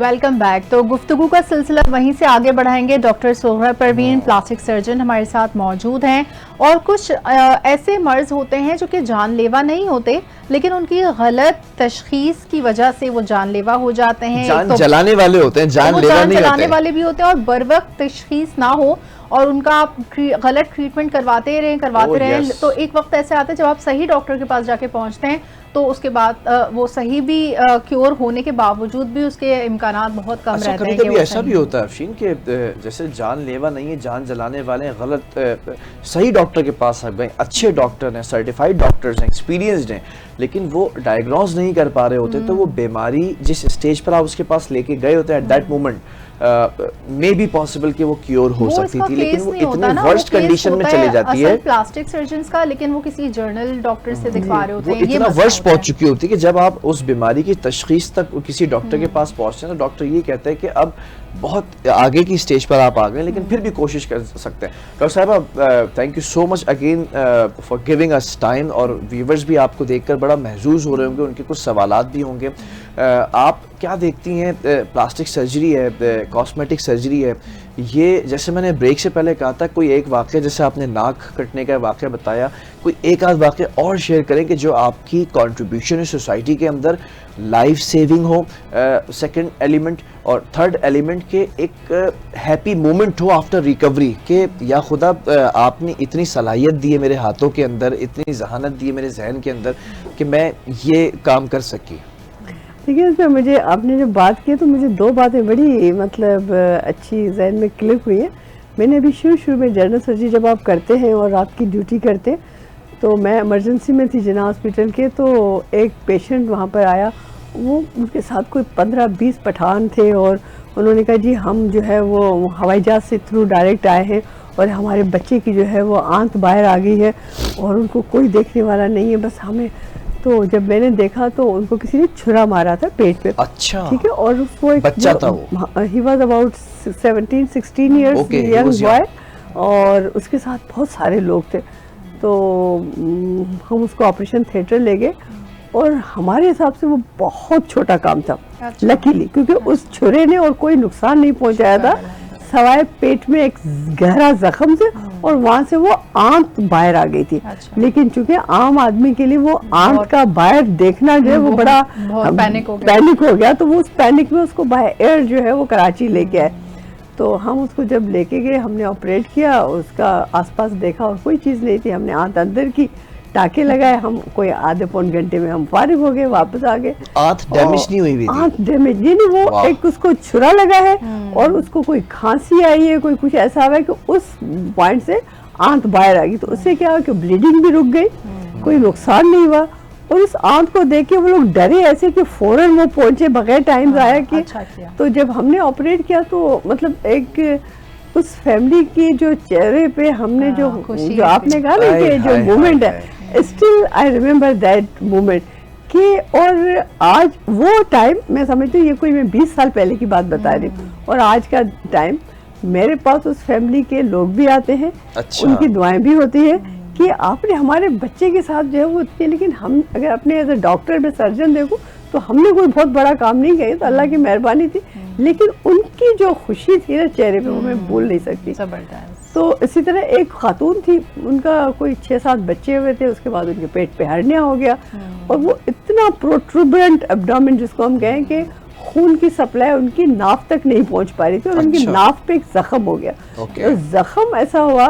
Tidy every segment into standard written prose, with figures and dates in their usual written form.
Welcome back. तो गुफ्तगू का सिलसिला वहीं से आगे बढ़ाएंगे। Doctor Sohra Parveen plastic surgeon हमारे साथ मौजूद हैं। और कुछ ऐसे मर्ज होते हैं जो कि जानलेवा नहीं होते, लेकिन उनकी गलत तशखीस की वजह से वो जानलेवा हो जाते हैं। जान जलाने वाले होते हैं, जानलेवा नहीं होते। जलाने वाले भी होते हैं और बर वक्त तशखीस ना हो और उनका आप गलत ट्रीटमेंट करवाते रहें तो एक वक्त ऐसे आता है जब आप सही डॉक्टर के पास जाके पहुंचते हैं तो उसके बाद वो सही भी क्योर होने के बावजूद भी उसके इम्कानात बहुत कम रहते हैं। कभी ऐसा भी होता है अफशीन कि जैसे जानलेवा नहीं है, जान जलाने वाले हैं, गलत सही डॉक्टर के पास आ गए, अच्छे डॉक्टर हैं, सर्टिफाइड डॉक्टर्स हैं, एक्सपीरियंस्ड हैं, लेकिन वो डायग्नोज नहीं कर पा रहे होते, तो वो बीमारी जिस स्टेज पर आप उसके पास लेके गए होते हैं at that moment may be possible कि वो क्योर हो सकती थी, लेकिन वो इतनी वर्स्ट कंडीशन में चली जाती है प्लास्टिक सर्जन्स का, लेकिन वो किसी जर्नल डॉक्टर से दिखा रहे होते हैं, ये इतना वर्स्ट पहुंच चुकी होती है कि जब आप उस बीमारी की तशखीस तक किसी डॉक्टर के पास पहुंचते हैं तो डॉक्टर ये कहते हैं कि अब बहुत आगे की स्टेज पर आप आ गए, लेकिन फिर भी कोशिश कर सकते हैं। डॉक्टर साहब, thank you so much again for giving us time, और व्यूवर्स भी आपको देखकर बड़ा महजूज हो रहे होंगे, उनके कुछ सवालात भी होंगे। आप क्या देखती हैं, प्लास्टिक सर्जरी है, कॉस्मेटिक सर्जरी है, ये जैसे मैंने ब्रेक से पहले कहा था, कोई एक वाक़या जैसे आपने नाक कटने का वाक़या बताया, कोई एक आध वाक़या और शेयर करें कि जो आपकी कंट्रीब्यूशन है सोसाइटी के अंदर, लाइफ सेविंग हो, सेकंड एलिमेंट, और थर्ड एलिमेंट के एक हैप्पी मोमेंट हो आफ्टर रिकवरी के या खुदा आपने इतनी सलाहियत दी है मेरे हाथों के अंदर, इतनी जहानत दी है मेरे जहन के अंदर कि मैं ये काम कर सकी। देखिए, इसमें मुझे आपने जो बात की तो मुझे दो बातें बड़ी मतलब अच्छी जहन में क्लिक हुई है। मैंने अभी शुरू में जनरल सर्जरी जब आप करते हैं और आपकी ड्यूटी करते, तो मैं इमरजेंसी में थी जिन्ना हॉस्पिटल के, तो एक पेशेंट वहाँ पर आया, वो उनके साथ कोई 15-20 पठान थे और उन्होंने कहा जी हम जो है वो हवाई जहाज़ से थ्रू डायरेक्ट आए हैं और हमारे बच्चे की जो है वो आंत बाहर आ गई है और उनको कोई देखने वाला नहीं है, बस हमें। तो जब मैंने देखा तो उनको किसी ने छुरा मारा था पेट पे। अच्छा, ठीक है, और उसको एक बच्चा था वो, he was about 17-16 years young boy, और उसके साथ बहुत सारे लोग थे। तो हम उसको ऑपरेशन थिएटर ले गए और हमारे हिसाब से वो बहुत छोटा काम था। अच्छा। लकीली, क्योंकि उस छुरे ने और कोई नुकसान नहीं पहुंचाया था सवाए पेट में एक गहरा जख्म से, और वहां से वो आंत बाहर आ गई थी। अच्छा। लेकिन चूंकि आम आदमी के लिए वो आंत का बाहर देखना जो है वो बड़ा पैनिक हो गया, तो वो उस पैनिक में उसको बाय एयर जो है वो कराची लेके आए। तो हम उसको जब लेके गए, हमने ऑपरेट किया, उसका आसपास देखा और कोई चीज़ नहीं थी, हमने आंत अंदर की, टाके लगाए, हम कोई आधे पौन घंटे में हम फारिग हो गए, वापस आ गए। आंत डैमेज नहीं हुई? आंत डैमेज नहीं, वो एक उसको छुरा लगा है और उसको कोई खांसी आई है, कोई कुछ ऐसा हुआ है कि उस पॉइंट से आंत बाहर आ गई। तो उससे क्या हुआ कि ब्लीडिंग भी रुक गई, कोई नुकसान नहीं हुआ। और इस आंत को देख के वो लोग डरे ऐसे कि फौरन वो पहुंचे, बगैर टाइम आया कि। तो जब हमने ऑपरेट किया तो मतलब एक उस फैमिली की जो चेहरे पे हमने जो आपने कहा ना कि जो मोमेंट है, still I remember that moment कि, और आज वो टाइम मैं समझती हूँ, ये कोई मैं 20 साल पहले की बात बता रही हूँ, और आज का टाइम मेरे पास उस फैमिली के लोग भी आते हैं। अच्छा। उनकी दुआएं भी होती है कि आपने हमारे बच्चे के साथ जो है वो होती है, लेकिन हम अगर अपने एज ए डॉक्टर में सर्जन देखो तो हमने कोई बहुत बड़ा काम नहीं किया, तो अल्लाह की मेहरबानी थी, लेकिन उनकी जो खुशी थी ना चेहरे पे वो मैं भूल नहीं सकती। तो इसी तरह एक खातून थी, उनका कोई 6-7 बच्चे हुए थे, उसके बाद उनके पेट पे हर्निया हो गया और वो इतना प्रोट्रूबेंट एब्डोमेन जिसको हम कहें कि खून की सप्लाई उनकी नाफ तक नहीं पहुंच पा रही थी, और उनकी नाफ पे एक जख्म हो गया। तो जख्म ऐसा हुआ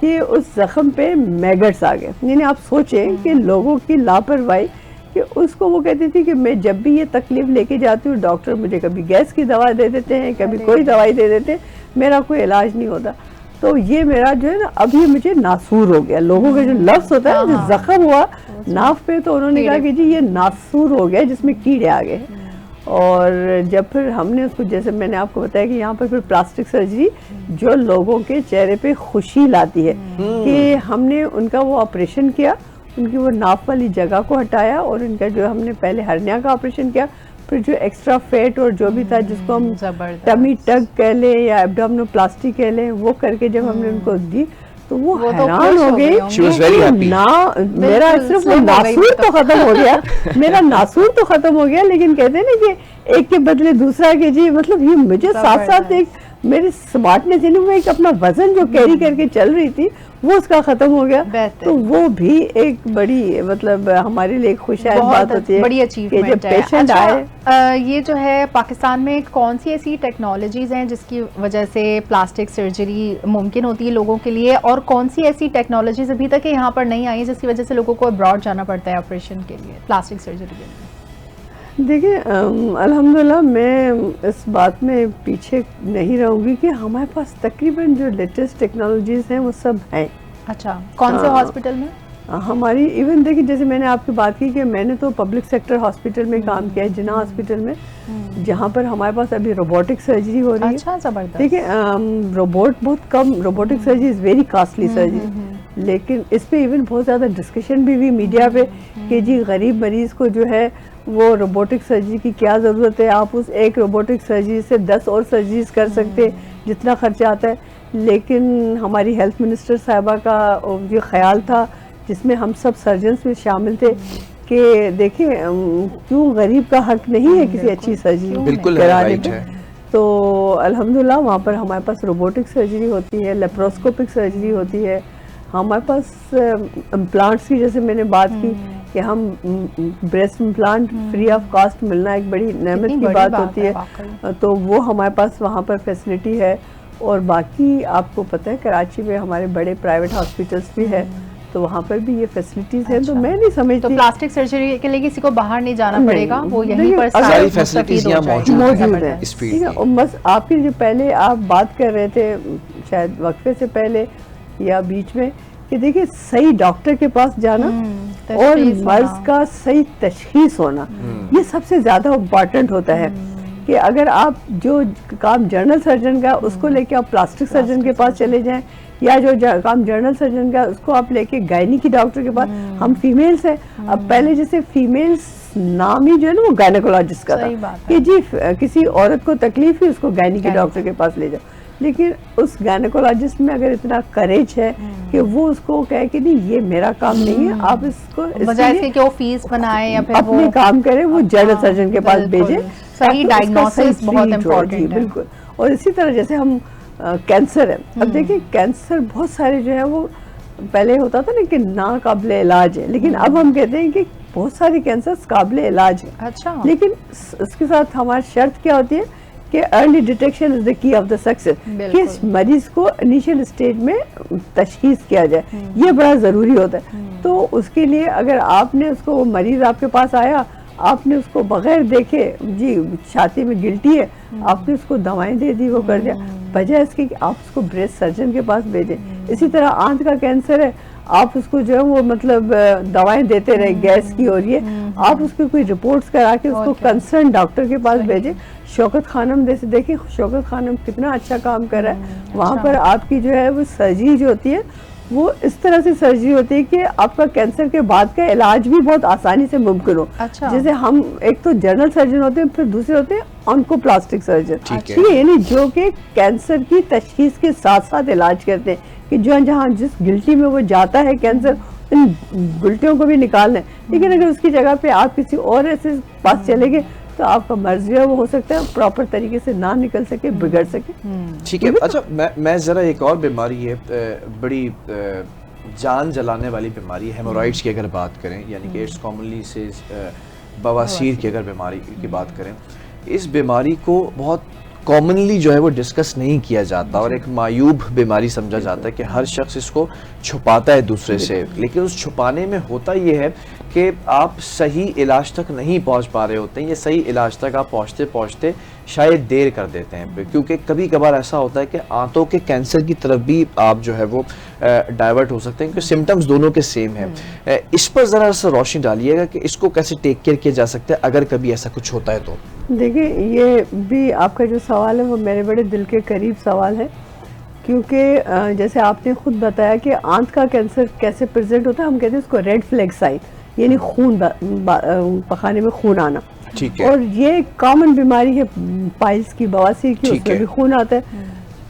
कि उस जख्म पे मैगट्स आ गए। यानी आप सोचें कि लोगों की लापरवाही, कि उसको वो कहती थी कि मैं जब भी ये तकलीफ लेके जाती हूँ, डॉक्टर मुझे कभी गैस की दवा दे देते हैं, कभी कोई दवाई दे देते हैं, मेरा कोई इलाज नहीं होता। तो ये मेरा जो है ना, अभी मुझे नासूर हो गया। लोगों का जो लफ्ज होता है, जो जख्म हुआ नाफ पे, तो उन्होंने कहा कि जी ये नासूर हो गया, जिसमें कीड़े आ गए। और जब फिर हमने उसको, जैसे मैंने आपको बताया कि यहाँ पर फिर प्लास्टिक सर्जरी जो लोगों के चेहरे पे खुशी लाती है, कि हमने उनका वो ऑपरेशन किया, उनकी वो नाफ वाली जगह को हटाया, और उनका जो हमने पहले हर्निया का ऑपरेशन किया, फिर जो एक्स्ट्रा फैट और जो भी था जिसको हम टमी टग कह लें या एब्डोमिनोप्लास्टी कह लें, वो करके जब हमने उनको दी, तो वो तो हैरान खुश हो गई। She was very happy. ना मेरा सिर्फ slow हो गई नासूर तो खत्म हो गया, मेरा नासूर तो खत्म हो गया, लेकिन कहते हैं ना कि एक के बदले दूसरा के जी, मतलब ये मुझे साथ साथ एक मेरी स्मार्टनेस, यानी मैं एक अपना वजन जो कैरी करके चल रही थी वो उसका खत्म हो गया। तो वो भी एक बड़ी मतलब हमारे लिए खुशहाल बात होती है, बड़ी कि अचीवमेंट जब है। पेशेंट आए। ये जो है पाकिस्तान में कौन सी ऐसी टेक्नोलॉजीज हैं जिसकी वजह से प्लास्टिक सर्जरी मुमकिन होती है लोगों के लिए, और कौन सी ऐसी टेक्नोलॉजीज अभी तक यहाँ पर नहीं आई है जिसकी वजह से लोगों को अब्रॉड जाना पड़ता है ऑपरेशन के लिए, प्लास्टिक सर्जरी के लिए? देखिए अल्हम्दुलिल्लाह मैं इस बात में पीछे नहीं रहूँगी कि हमारे पास तकरीबन जो लेटेस्ट टेक्नोलॉजीज़ हैं वो सब हैं। अच्छा, कौन से हॉस्पिटल में? हमारी इवन देखिए, जैसे मैंने आपकी बात की कि मैंने तो पब्लिक सेक्टर हॉस्पिटल में काम किया है, जिना हॉस्पिटल में, जहाँ पर हमारे पास अभी रोबोटिक सर्जरी हो रही है। अच्छा, जबरदस्त। देखिए रोबोट बहुत कम, robotic surgery is very costly surgery, लेकिन इस पे इवन बहुत ज़्यादा डिस्कशन भी हुई मीडिया पे कि जी गरीब मरीज को जो है वो रोबोटिक सर्जरी की क्या ज़रूरत है, आप उस एक रोबोटिक सर्जरी से 10 और सर्जरीज कर सकते जितना खर्चा आता है। लेकिन हमारी हेल्थ मिनिस्टर साहिबा का जो ख्याल था, जिसमें हम सब सर्जन्स में शामिल थे, कि देखिए क्यों गरीब का हक नहीं है किसी अच्छी सर्जरी कराने पे। तो अल्हम्दुलिल्लाह वहाँ पर हमारे पास रोबोटिक सर्जरी होती है, लेप्रोस्कोपिक सर्जरी होती है, हमारे पास इम्प्लांट्स की जैसे मैंने बात की कि हम breast implant free of cost मिलना एक बड़ी नेमत की बात होती है, तो वो हमारे पास वहाँ पर फैसिलिटी है। और बाकी आपको पता है कराची में हमारे बड़े प्राइवेट हॉस्पिटल्स भी है, तो वहाँ पर भी ये फैसिलिटीज हैं। तो मैं नहीं समझती तो प्लास्टिक सर्जरी के लिए किसी को बाहर नहीं जाना पड़ेगा, वो यहीं पर सारी फैसिलिटीज यहाँ मौजूद है इस फील्ड में। और बस आपकी जो पहले आप बात कर रहे थे शायद वक्फे से पहले या बीच में, कि देखिए सही डॉक्टर के पास जाना और मर्ज का सही तशखीस होना, ये सबसे ज्यादा इम्पोर्टेंट होता है। कि अगर आप जो काम जनरल सर्जन का उसको लेके आप प्लास्टिक सर्जन के पास चले जाएं, या जो काम जनरल सर्जन का उसको आप लेके गायनी की डॉक्टर के पास, हम फीमेल्स हैं, अब पहले जैसे फीमेल्स नाम ही जो है ना वो गायनेकोलॉजिस्ट का था कि जी किसी औरत को तकलीफ है उसको गायनी के डॉक्टर के पास ले जाओ, लेकिन उस गायनेकोलॉजिस्ट में अगर इतना करेज है कि वो उसको कहे कि नहीं ये मेरा काम नहीं है, आप इसको बजाय इसके कि वो फीस बनाए या फिर अपने काम करे, वो जनरल सर्जन के पास भेजे। सही डायग्नोसिस बहुत इम्पोर्टेंट है। बिल्कुल। और इसी तरह जैसे हम कैंसर है, अब देखिए कैंसर बहुत सारे जो है वो पहले होता था ना कि नाकाबिले इलाज है, लेकिन अब हम कहते हैं कि बहुत सारे कैंसर काबिले इलाज है। अच्छा। लेकिन इसके साथ हमारी शर्त क्या होती है कि early detection is the key of the success, कि मरीज को इनिशियल स्टेज में तशखीस किया जाए, ये बड़ा जरूरी होता है। तो उसके लिए अगर आपने उसको, वो मरीज आपके पास आया, आपने उसको बगैर देखे जी छाती में गिल्टी है, आपने उसको दवाएं दे दी, वो कर दिया, बजाय इसके कि आप उसको ब्रेस्ट सर्जन के पास भेजें। इसी तरह आंत का कैंसर है, आप उसको जो है वो मतलब दवाएं देते रहे, गैस की हो रही है, आप उसकी कोई रिपोर्ट्स करा के उसको कंसर्न डॉक्टर के पास भेजें। शौकत खानम जैसे देखिए, शौकत खानम कितना अच्छा काम कर रहा है, वहाँ पर आपकी जो है वो सर्जरी जो होती है वो इस तरह से सर्जरी होती है कि आपका कैंसर के बाद का इलाज भी बहुत आसानी से मुमकिन हो। अच्छा। जैसे हम एक तो जनरल सर्जन होते हैं, फिर दूसरे होते हैं ऑन्कोप्लास्टिक सर्जन, ठीक है, यानी जो कि कैंसर की तशखीस के साथ साथ इलाज करते हैं, कि जो जहाँ जिस गिल्टी में वो जाता है कैंसर, इन गिल्टियों को भी निकालना है। लेकिन अगर उसकी जगह पे आप किसी और ऐसे पास चले गए तो आपका मर्ज जो है वो हो सकता है प्रॉपर तरीके से ना निकल सके, बिगड़ सके। ठीक है। अच्छा मैं ज़रा एक और बीमारी है, बड़ी जान जलाने वाली बीमारी है, हेमोरॉइड्स की अगर बात करें, यानी कि इट्स कॉमनली से बवासीर की अगर बीमारी की बात करें, इस बीमारी को बहुत कॉमनली जो है वो डिस्कस नहीं किया जाता और एक मायूब बीमारी समझा जाता है कि हर शख्स इसको छुपाता है दूसरे से, लेकिन उस छुपाने में होता ये है कि आप सही इलाज तक नहीं पहुंच पा रहे होते हैं, ये सही इलाज तक आप पहुंचते पहुंचते शायद देर कर देते हैं, क्योंकि कभी कभार ऐसा होता है कि आंतों के कैंसर की तरफ भी आप जो है वो डाइवर्ट हो सकते हैं, क्योंकि सिम्टम्स दोनों के सेम हैं। इस पर ज़रा सा रोशनी डालिएगा कि इसको कैसे टेक केयर किया जा सकता है अगर कभी ऐसा कुछ होता है तो। देखिए ये भी आपका जो सवाल है वो मेरे बड़े दिल के करीब सवाल है, क्योंकि जैसे आपने खुद बताया कि आंत का कैंसर कैसे प्रेजेंट होता है, हम कहते हैं उसको रेड फ्लैग साइन, यानी खून पखाने में खून आना। ठीक है। और ये कॉमन बीमारी है पाइल्स की, बवासीर की, उसमें भी खून आता है।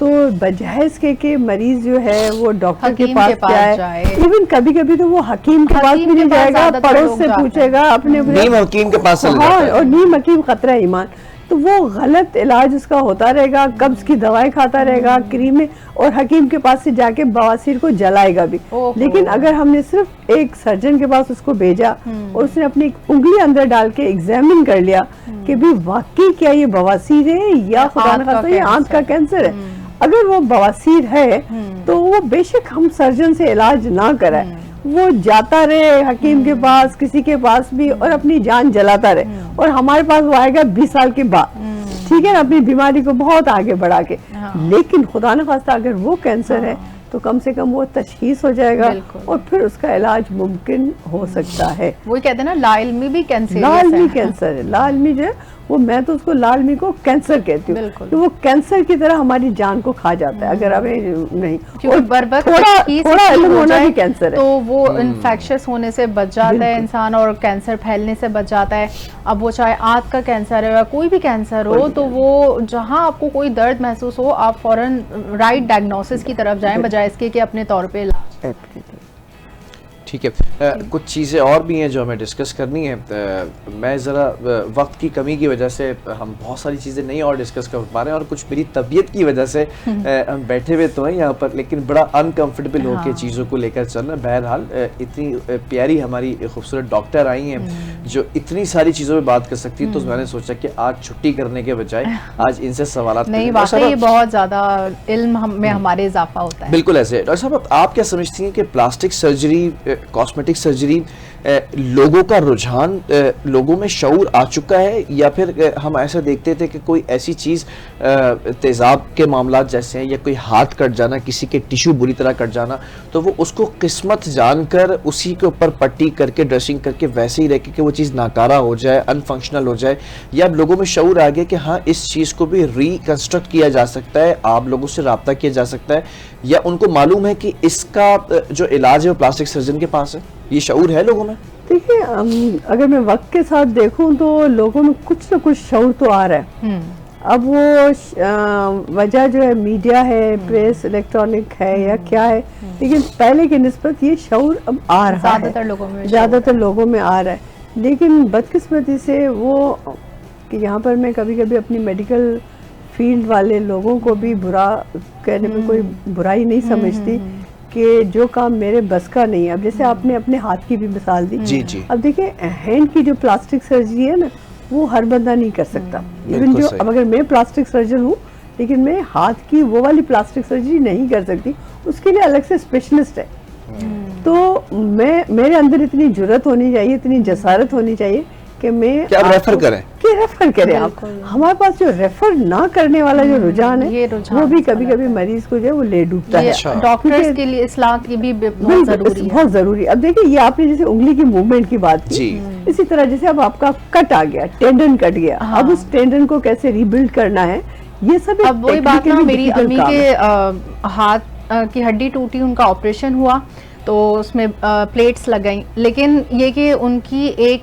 तो बजाय इसके कि मरीज जो है वो डॉक्टर के हकीम पास के पास जाए। इवन कभी कभी तो वो हकीम के पास भी नहीं जाएगा, पड़ोस से पूछेगा अपने नीम हकीम के पास चले हाँ, जाते हैं। और नीम हकीम खतरा ईमान, तो वो गलत इलाज उसका होता रहेगा, कब्ज की दवाई खाता रहेगा, क्रीमें, और हकीम के पास से जाके बवासीर को जलाएगा भी। लेकिन अगर हमने सिर्फ एक सर्जन के पास उसको भेजा और उसने अपनी उंगली अंदर डाल के एग्जामिन कर लिया कि भी वाकई क्या ये बवासीर है या खुदा न खास्ता ये आंत का कैंसर है, अगर वो बवासीर है तो वो बेशक हम सर्जन से इलाज ना कराए, वो जाता रहे हकीम के पास, किसी के पास भी, और अपनी जान जलाता रहे, और हमारे पास वो आएगा 20 साल के बाद, ठीक है ना, अपनी बीमारी को बहुत आगे बढ़ा के। लेकिन खुदा न खास्ता अगर वो कैंसर है तो कम से कम वो तशखीस हो जाएगा और फिर उसका इलाज मुमकिन हो सकता है। वही कहते हैं ना, लाइलमी भी कैंसर, लालमी कैंसर है, लालमी जो है वो, मैं तो उसको लालमी को कैंसर कहती हूँ, तो वो कैंसर की तरह हमारी जान को खा जाता है अगर हमें नहीं, क्योंकि बर्बाद थोड़ा इल्म होना भी कैंसर है, तो वो इन्फेक्शस होने से बच जाता है इंसान और कैंसर फैलने से बच जाता है। अब वो चाहे आंत का कैंसर है या कोई भी कैंसर हो, तो वो जहाँ आपको कोई दर्द महसूस हो, आप फौरन राइट डायग्नोसिस की तरफ जाएं, बजाय इसके कि अपने तौर पे इलाज। ठीक है, कुछ चीज़ें और भी हैं जो हमें डिस्कस करनी है। मैं ज़रा वक्त की कमी की वजह से हम बहुत सारी चीज़ें नहीं और डिस्कस कर पा रहे हैं, और कुछ मेरी तबीयत की वजह से हम बैठे हुए तो हैं यहाँ पर, लेकिन बड़ा अनकंफर्टेबल होकर चीज़ों को लेकर चलना। बहरहाल इतनी प्यारी हमारी खूबसूरत डॉक्टर आई हैं जो इतनी सारी चीज़ों पर बात कर सकती है, तो मैंने सोचा कि आज छुट्टी करने के बजाय आज इनसे सवाल नहीं, वाकई बहुत ज़्यादा इल्म में हमारे इजाफा होता है। बिल्कुल ऐसे। डॉक्टर साहब, आप क्या समझती हैं कि प्लास्टिक सर्जरी, कॉस्मेटिक सर्जरी, लोगों का रुझान, लोगों में शऊर आ चुका है, या फिर हम ऐसा देखते थे कि कोई ऐसी चीज़, तेज़ाब के मामलात जैसे हैं, या कोई हाथ कट जाना, किसी के टिश्यू बुरी तरह कट जाना, तो वो उसको किस्मत जानकर उसी के ऊपर पट्टी करके, ड्रेसिंग करके वैसे ही रह के कि वो चीज़ नाकारा हो जाए, अनफंक्शनल हो जाए, या अब लोगों में शऊर आ गया कि हाँ इस चीज़ को भी रिकंस्ट्रक्ट किया जा सकता है, आप लोगों से रब्ता किया जा सकता है, या उनको मालूम है कि इसका जो इलाज है वो प्लास्टिक सर्जन के पास है? ये शऊर है लोगों में? देखिए, अगर मैं वक्त के साथ देखूं तो लोगों में कुछ ना कुछ शऊर तो आ रहा है। अब वो वजह जो है मीडिया है, प्रेस, इलेक्ट्रॉनिक है या क्या है, लेकिन पहले की निस्बत ये शऊर अब आ रहा है, ज़्यादातर लोगों में आ रहा है। लेकिन बदकिस्मती से वो कि यहाँ पर मैं कभी कभी अपनी मेडिकल फील्ड वाले लोगों को भी बुरा कहने में कोई बुराई नहीं समझती कि जो काम मेरे बस का नहीं है। अब जैसे आपने अपने हाथ की भी मिसाल दी, जी। अब देखिए हैंड की जो प्लास्टिक सर्जरी है ना, वो हर बंदा नहीं कर सकता। इवन जो, अब अगर मैं प्लास्टिक सर्जन हूँ लेकिन मैं हाथ की वो वाली प्लास्टिक सर्जरी नहीं कर सकती, उसके लिए अलग से स्पेशलिस्ट है। तो मेरे अंदर इतनी जुर्रत होनी चाहिए, इतनी जसारत होनी चाहिए कि मैं क्या रेफर करें, रेफर करें आप। हमारे पास जो रेफर ना करने वाला जो रुझान है, वो भी कभी कभी मरीज को जो है वो ले डूबता है। डॉक्टर्स के लिए इस्लाह की भी बहुत जरूरी। अब देखिए, ये आपने जैसे उंगली की मूवमेंट की बात की, इसी तरह जैसे अब आपका कट आ गया, टेंडन कट गया, अब उस टेंडन को कैसे रीबिल्ड करना है, ये सब अब वही बात ना, मेरी अम्मी के हाथ की हड्डी टूटी, उनका ऑपरेशन हुआ तो उसमें प्लेट्स लग गई, लेकिन ये कि उनकी एक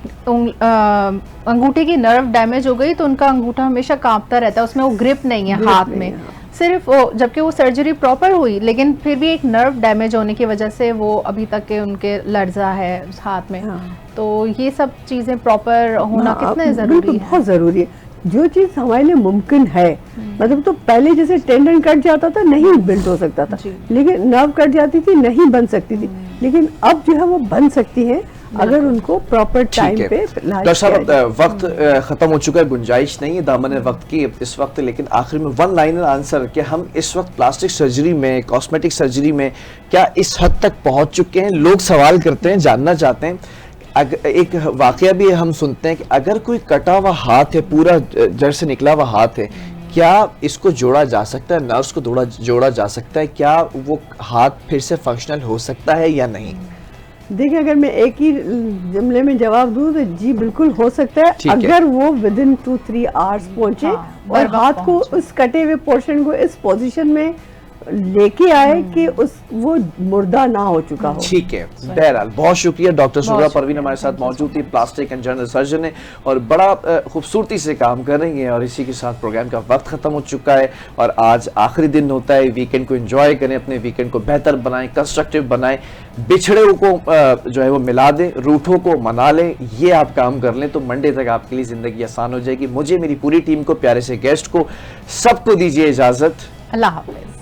अंगूठे की नर्व डैमेज हो गई, तो उनका अंगूठा हमेशा कांपता रहता है, उसमें वो ग्रिप नहीं है हाथ में, सिर्फ वो, जबकि वो सर्जरी प्रॉपर हुई, लेकिन फिर भी एक नर्व डैमेज होने की वजह से वो अभी तक के उनके लर्जा है उस हाथ में। तो ये सब चीजें प्रॉपर होना कितना जरूरी है? बहुत जरूरी है। जो चीज हमारे लिए मुमकिन है, मतलब तो पहले जैसे टेंडन कट जाता था नहीं बिल्ड हो सकता था, लेकिन नर्व कट जाती थी नहीं बन सकती थी, लेकिन अब जो है वो बन सकती है अगर उनको प्रॉपर टाइम पे। डॉक्टर साहब, वक्त खत्म हो चुका है, गुंजाइश नहीं है दामन वक्त की इस वक्त, लेकिन आखिर में वन लाइनर आंसर कि हम इस वक्त प्लास्टिक सर्जरी में, कॉस्मेटिक सर्जरी में क्या इस हद तक पहुंच चुके हैं? लोग सवाल करते हैं, जानना चाहते हैं। एक वाकया भी हम सुनते हैं कि अगर कोई कटा हुआ हाथ है, पूरा जड़ से निकला हुआ हाथ है, क्या इसको जोड़ा जा सकता है, नर्व्स को जोड़ा जा सकता है? क्या वो हाथ फिर से फंक्शनल हो सकता है या नहीं? देखिए, अगर मैं एक ही जुमले में जवाब दूं तो जी बिल्कुल हो सकता है, अगर वो विदिन 2-3 आवर्स पहुंचे और हाथ को उस कटे हुए पोर्शन को इस पोजीशन में लेके आए कि वो मुर्दा ना हो चुका हो। ठीक है, बहरहाल बहुत शुक्रिया डॉक्टर सुगरा परवीन हमारे साथ Thank you मौजूद थी, प्लास्टिक एंड जनरल सर्जन है और बड़ा खूबसूरती से काम कर रही हैं। और इसी के साथ प्रोग्राम का वक्त खत्म हो चुका है और आज आखिरी दिन होता है, वीकेंड को एंजॉय करें, अपने वीकेंड को बेहतर बनाएं, कंस्ट्रक्टिव बनाएं, बिछड़े को जो है वो मिला दें, रूठों को मना लें, ये आप काम कर लें तो मंडे तक आपके लिए जिंदगी आसान हो जाएगी। मुझे, मेरी पूरी टीम को, प्यारे से गेस्ट को, सबको दीजिए इजाजत। अल्लाह हाफिज।